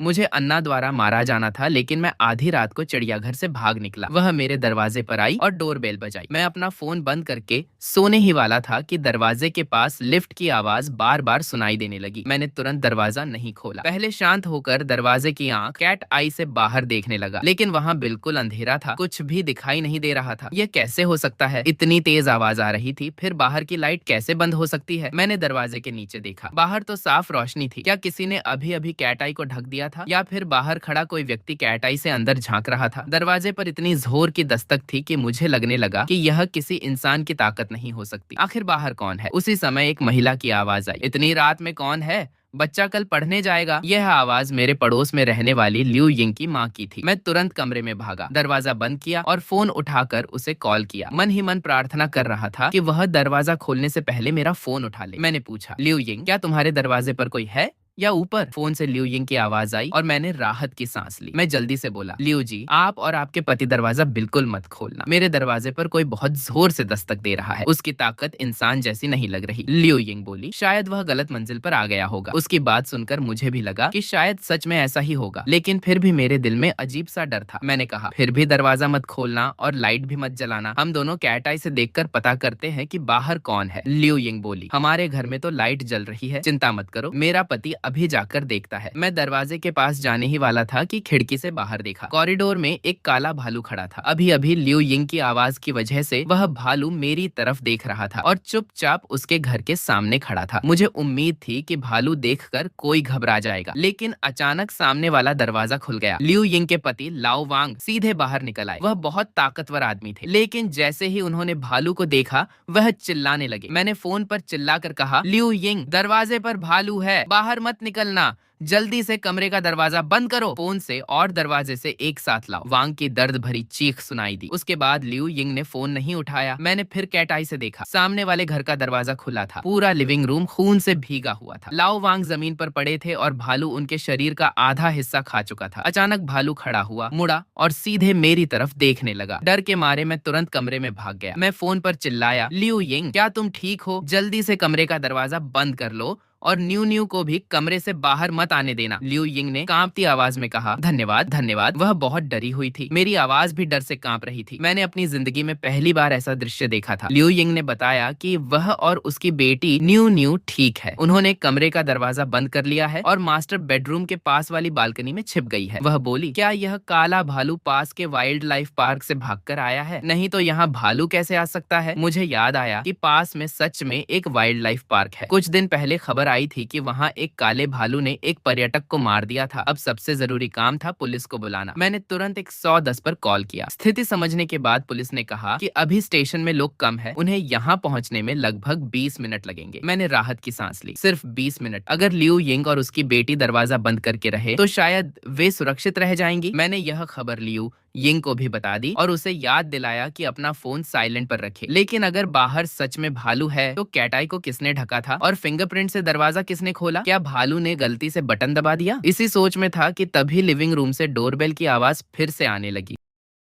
मुझे अन्ना द्वारा मारा जाना था, लेकिन मैं आधी रात को चिड़ियाघर से भाग निकला। वह मेरे दरवाजे पर आई और डोरबेल बजाई। मैं अपना फोन बंद करके सोने ही वाला था कि दरवाजे के पास लिफ्ट की आवाज बार बार सुनाई देने लगी। मैंने तुरंत दरवाजा नहीं खोला। पहले शांत होकर दरवाजे की आंख कैट आई से बाहर देखने लगा, लेकिन वहाँ बिल्कुल अंधेरा था, कुछ भी दिखाई नहीं दे रहा था। यह कैसे हो सकता है? इतनी तेज आवाज आ रही थी, फिर बाहर की लाइट कैसे बंद हो सकती है? मैंने दरवाजे के नीचे देखा। बाहर तो साफ रोशनी थी। क्या किसी ने अभी अभी कैट आई को ढक दिया था, या फिर बाहर खड़ा कोई व्यक्ति कैट आई से अंदर झांक रहा था? दरवाजे पर इतनी जोर की दस्तक थी कि मुझे लगने लगा कि यह किसी इंसान की ताकत नहीं हो सकती। आखिर बाहर कौन है? उसी समय एक महिला की आवाज आई, इतनी रात में कौन है? बच्चा कल पढ़ने जाएगा। यह आवाज मेरे पड़ोस में रहने वाली लियू यिंग की माँ की थी। मैं तुरंत कमरे में भागा, दरवाजा बंद किया और फोन उठाकर उसे कॉल किया। मन ही मन प्रार्थना कर रहा था कि वह दरवाजा खोलने से पहले मेरा फोन उठा ले। मैंने पूछा, लियू यिंग, क्या तुम्हारे दरवाजे पर कोई है या ऊपर? फोन से लियू यिंग की आवाज आई और मैंने राहत की सांस ली। मैं जल्दी से बोला, लियू जी, आप और आपके पति दरवाजा बिल्कुल मत खोलना। मेरे दरवाजे पर कोई बहुत जोर से दस्तक दे रहा है। उसकी ताकत इंसान जैसी नहीं लग रही। लियू यिंग बोली, शायद वह गलत मंजिल पर आ गया होगा। उसकी बात सुनकर मुझे भी लगा कि शायद सच में ऐसा ही होगा, लेकिन फिर भी मेरे दिल में अजीब सा डर था। मैंने कहा, फिर भी दरवाजा मत खोलना और लाइट भी मत जलाना। हम दोनों कैट आई से देखकर पता करते हैं कि बाहर कौन है। लियू यिंग बोली, हमारे घर में तो लाइट जल रही है, चिंता मत करो, मेरा पति अभी जाकर देखता है। मैं दरवाजे के पास जाने ही वाला था कि खिड़की से बाहर देखा। कॉरिडोर में एक काला भालू खड़ा था। अभी अभी लियू यिंग की आवाज की वजह से वह भालू मेरी तरफ देख रहा था और चुपचाप उसके घर के सामने खड़ा था। मुझे उम्मीद थी कि भालू देखकर कोई घबरा जाएगा, लेकिन अचानक सामने वाला दरवाजा खुल गया। लियू यिंग के पति लाओ वांग सीधे बाहर निकल आए। वह बहुत ताकतवर आदमी थे, लेकिन जैसे ही उन्होंने भालू को देखा वह चिल्लाने लगे। मैंने फोन पर चिल्लाकर कहा, लियू यिंग, दरवाजे पर भालू है, बाहर मत निकलना, जल्दी से कमरे का दरवाजा बंद करो। फोन से और दरवाजे से एक साथ लाओ। वांग की दर्द भरी चीख सुनाई दी। उसके बाद लियू यिंग ने फोन नहीं उठाया। मैंने फिर कैट आई से देखा। सामने वाले घर का दरवाजा खुला था। पूरा लिविंग रूम खून से भीगा हुआ था। लाओ वांग जमीन पर पड़े थे और भालू उनके शरीर का आधा हिस्सा खा चुका था। अचानक भालू खड़ा हुआ, मुड़ा और सीधे मेरी तरफ देखने लगा। डर के मारे मैं तुरंत कमरे में भाग गया। मैं फोन पर चिल्लाया, लियू यिंग, क्या तुम ठीक हो? जल्दी से कमरे का दरवाजा बंद कर लो और न्यू न्यू को भी कमरे से बाहर मत आने देना। लियू यिंग ने कांपती आवाज में कहा, धन्यवाद धन्यवाद। वह बहुत डरी हुई थी। मेरी आवाज भी डर से कांप रही थी। मैंने अपनी जिंदगी में पहली बार ऐसा दृश्य देखा था। लियू यिंग ने बताया कि वह और उसकी बेटी न्यू न्यू ठीक है। उन्होंने कमरे का दरवाजा बंद कर लिया है और मास्टर बेडरूम के पास वाली बालकनी में छिप गई है। वह बोली, क्या यह काला भालू पास के वाइल्ड लाइफ पार्क से भागकर आया है? नहीं तो यहाँ भालू कैसे आ सकता है? मुझे याद आया कि पास में सच में एक वाइल्ड लाइफ पार्क है। कुछ दिन पहले खबर आई थी कि वहाँ एक काले भालू ने एक पर्यटक को मार दिया था। अब सबसे जरूरी काम था पुलिस को बुलाना। मैंने तुरंत 110 पर कॉल किया। स्थिति समझने के बाद पुलिस ने कहा कि अभी स्टेशन में लोग कम है, उन्हें यहाँ पहुँचने में लगभग 20 मिनट लगेंगे। मैंने राहत की सांस ली। सिर्फ 20 मिनट। अगर लियू यिंग और उसकी बेटी दरवाजा बंद करके रहे तो शायद वे सुरक्षित रह जाएंगी। मैंने यह खबर लियू यिंग को भी बता दी और उसे याद दिलाया कि अपना फोन साइलेंट पर रखे। लेकिन अगर बाहर सच में भालू है तो कैट आई को किसने ढका था और फिंगरप्रिंट से दरवाजा किसने खोला? क्या भालू ने गलती से बटन दबा दिया? इसी सोच में था कि तभी लिविंग रूम से डोरबेल की आवाज फिर से आने लगी।